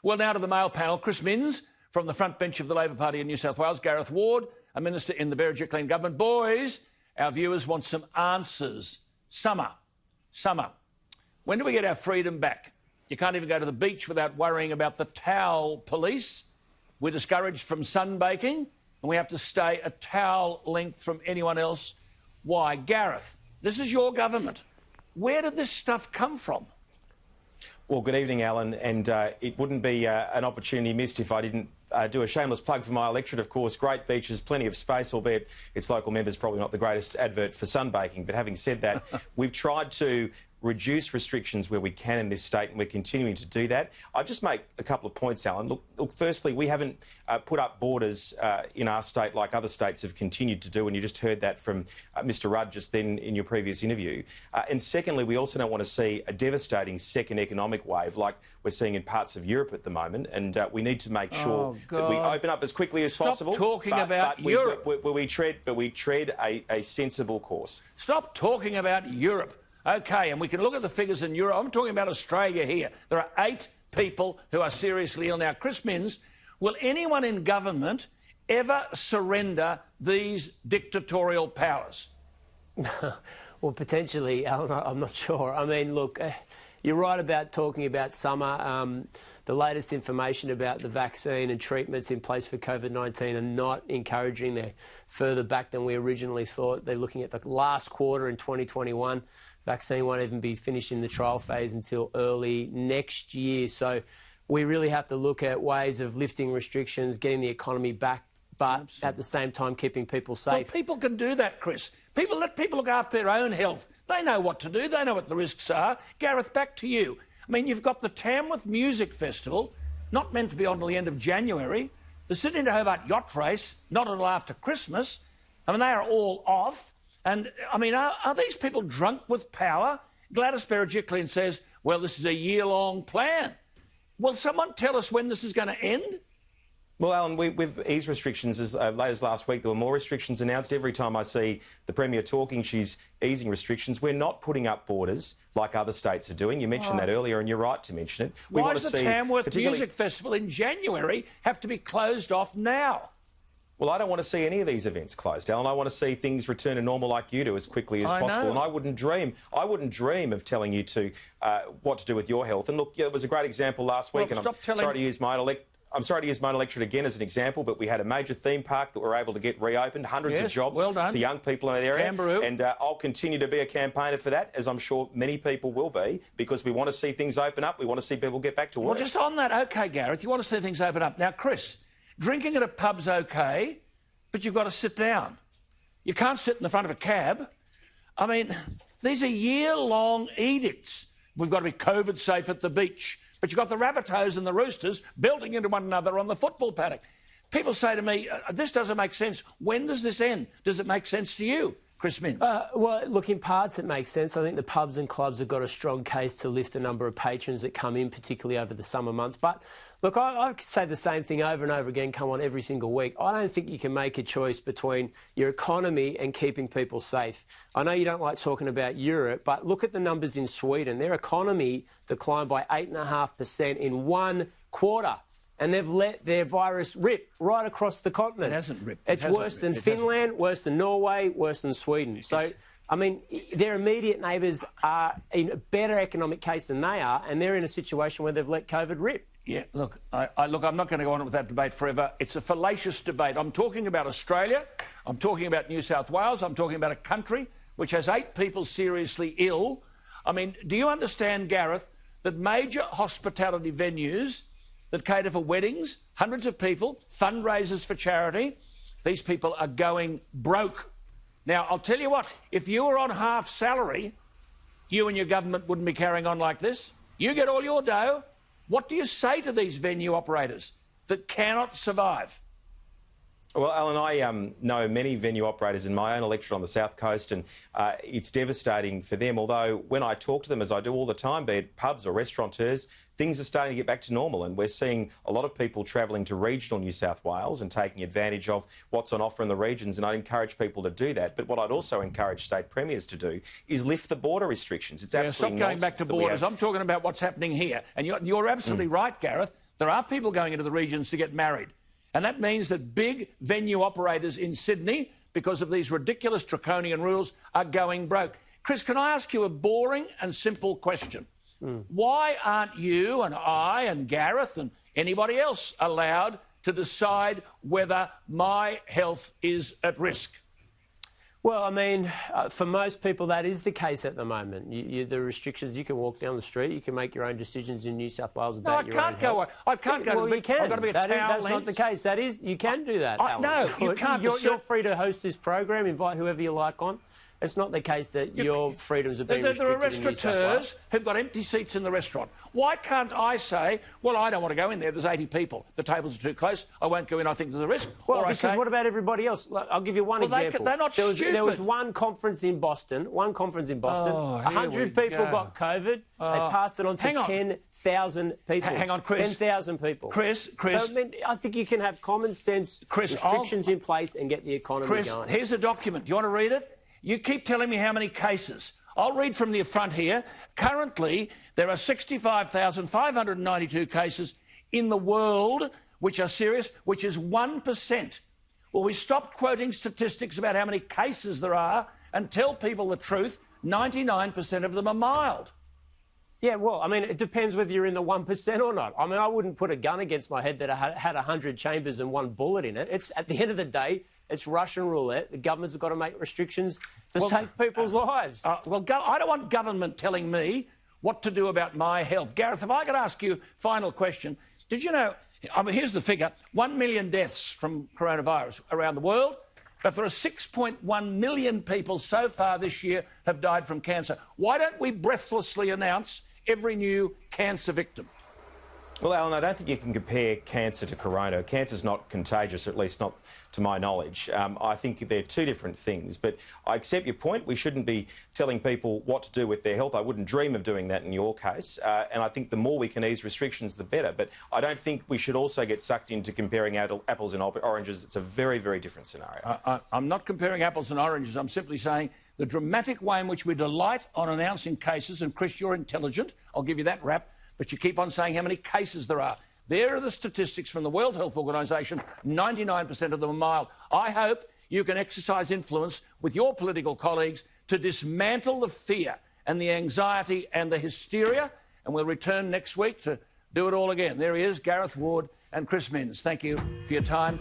Well, now to the male panel. Chris Minns from the front bench of the Labor Party in New South Wales. Gareth Ward, a minister in the Berejiklian government. Boys, our viewers want some answers. Summer. When do we get our freedom back? You can't even go to the beach without worrying about the towel police. We're discouraged from sunbaking and we have to stay a towel length from anyone else. Why? Gareth, this is your government. Where did this stuff come from? Well, good evening, Alan, and it wouldn't be an opportunity missed if I didn't do a shameless plug for my electorate, of course. Great beaches, plenty of space, albeit its local members probably not the greatest advert for sunbaking. But having said that, we've tried to reduce restrictions where we can in this state, and we're continuing to do that. I'll just make a couple of points, Alan. Look, firstly, we haven't put up borders in our state like other states have continued to do, and you just heard that from Mr Rudd just then in your previous interview. And secondly, we also don't want to see a devastating second economic wave like we're seeing in parts of Europe at the moment, and we need to make sure that we open up as quickly as possible. Stop talking about Europe. We tread a sensible course. Stop talking about Europe. OK, and we can look at the figures in Europe. I'm talking about Australia here. There are 8 people who are seriously ill now. Chris Minns, will anyone in government ever surrender these dictatorial powers? Well, potentially, Alan, I'm not sure. I mean, look, you're right about talking about summer. The latest information about the vaccine and treatments in place for COVID-19 are not encouraging. They're further back than we originally thought. They're looking at the last quarter in 2021. Vaccine won't even be finished in the trial phase until early next year. So we really have to look at ways of lifting restrictions, getting the economy back, but at the same time keeping people safe. Well, people can do that, Chris. Let people look after their own health. They know what to do. They know what the risks are. Gareth, back to you. I mean, you've got the Tamworth Music Festival, not meant to be on until the end of January. The Sydney to Hobart Yacht Race, not until after Christmas. I mean, they are all off. And, I mean, are these people drunk with power? Gladys Berejiklian says, well, this is a year-long plan. Will someone tell us when this is going to end? Well, Alan, we've eased restrictions as late as last week. There were more restrictions announced. Every time I see the Premier talking, she's easing restrictions. We're not putting up borders like other states are doing. You mentioned that earlier, and you're right to mention it. Why does the Tamworth Music Festival in January have to be closed off now? Well, I don't want to see any of these events closed, Alan. I want to see things return to normal like you do as quickly as possible. And I wouldn't dream of telling you to what to do with your health. And look, there was a great example last week, and I'm sorry to use my own electorate again as an example, but we had a major theme park that we were able to get reopened, hundreds of jobs for young people in that area. Camberoo. And I'll continue to be a campaigner for that, as I'm sure many people will be, because we want to see things open up. We want to see people get back to work. Well, just on that, OK, Gareth, you want to see things open up. Now, Chris, drinking at a pub's OK, but you've got to sit down. You can't sit in the front of a cab. I mean, these are year-long edicts. We've got to be COVID safe at the beach. But you've got the Rabbitohs and the Roosters building into one another on the football paddock. People say to me, this doesn't make sense. When does this end? Does it make sense to you, Chris Minns? Well, look, in parts it makes sense. I think the pubs and clubs have got a strong case to lift the number of patrons that come in, particularly over the summer months. But look, I say the same thing over and over again, come on, every single week. I don't think you can make a choice between your economy and keeping people safe. I know you don't like talking about Europe, but look at the numbers in Sweden. Their economy declined by 8.5% in one quarter. And they've let their virus rip right across the continent. It hasn't ripped. It's worse than Finland, worse than Norway, worse than Sweden. So, I mean, their immediate neighbours are in a better economic case than they are, and they're in a situation where they've let COVID rip. Yeah, look, I'm not going to go on with that debate forever. It's a fallacious debate. I'm talking about Australia. I'm talking about New South Wales. I'm talking about a country which has 8 people seriously ill. I mean, do you understand, Gareth, that major hospitality venues that cater for weddings, hundreds of people, fundraisers for charity, these people are going broke. Now, I'll tell you what, if you were on half salary, you and your government wouldn't be carrying on like this. You get all your dough. What do you say to these venue operators that cannot survive? Well, Alan, I know many venue operators in my own electorate on the South Coast, and it's devastating for them. Although when I talk to them, as I do all the time, be it pubs or restaurateurs, things are starting to get back to normal, and we're seeing a lot of people travelling to regional New South Wales and taking advantage of what's on offer in the regions, and I'd encourage people to do that. But what I'd also encourage state premiers to do is lift the border restrictions. It's absolutely stop going back to borders. I'm talking about what's happening here. And you're absolutely right, Gareth. There are people going into the regions to get married. And that means that big venue operators in Sydney, because of these ridiculous draconian rules, are going broke. Chris, can I ask you a boring and simple question? Why aren't you and I and Gareth and anybody else allowed to decide whether my health is at risk? Well, I mean, for most people, that is the case at the moment. The restrictions, you can walk down the street, you can make your own decisions in New South Wales about your own health. I can't go to the beach. I've got to be a towel That's lens. not the case. That is, you can do that, Alan. No, you can't. You're free to host this program, invite whoever you like on. It's not the case that your freedoms have been restricted There are in New South Wales. restaurateurs who've got empty seats in the restaurant. Why can't I say, well, I don't want to go in there, there's 80 people, the tables are too close, I won't go in, I think there's a risk? Well, because what about everybody else? I'll give you one example. They're not stupid. There was one conference in Boston, 100 people got COVID, they passed it on to 10,000 people. Hang on, Chris. 10,000 people. Chris. So, I mean, I think you can have common sense restrictions in place and get the economy going. Chris, here's a document. Do you want to read it? You keep telling me how many cases. I'll read from the front here. Currently, there are 65,592 cases in the world which are serious, which is 1%. Well, we stop quoting statistics about how many cases there are and tell people the truth. 99% of them are mild. Yeah, well, I mean, it depends whether you're in the 1% or not. I mean, I wouldn't put a gun against my head that had 100 chambers and one bullet in it. It's, at the end of the day, it's Russian roulette. The government's got to make restrictions to save people's lives. I don't want government telling me what to do about my health. Gareth, if I could ask you a final question. Did you know, I mean, here's the figure, 1 million deaths from coronavirus around the world, but there are 6.1 million people so far this year have died from cancer. Why don't we breathlessly announce every new cancer victim? Well, Alan, I don't think you can compare cancer to corona. Cancer's not contagious, or at least not to my knowledge. I think they're two different things, but I accept your point. We shouldn't be telling people what to do with their health. I wouldn't dream of doing that in your case, and I think the more we can ease restrictions, the better. But I don't think we should also get sucked into comparing apples and oranges. It's a very, very different scenario. I'm not comparing apples and oranges. I'm simply saying the dramatic way in which we delight on announcing cases, and Chris, you're intelligent, I'll give you that rap, but you keep on saying how many cases there are. There are the statistics from the World Health Organization. 99% of them are mild. I hope you can exercise influence with your political colleagues to dismantle the fear and the anxiety and the hysteria, and we'll return next week to do it all again. There he is, Gareth Ward and Chris Minns. Thank you for your time.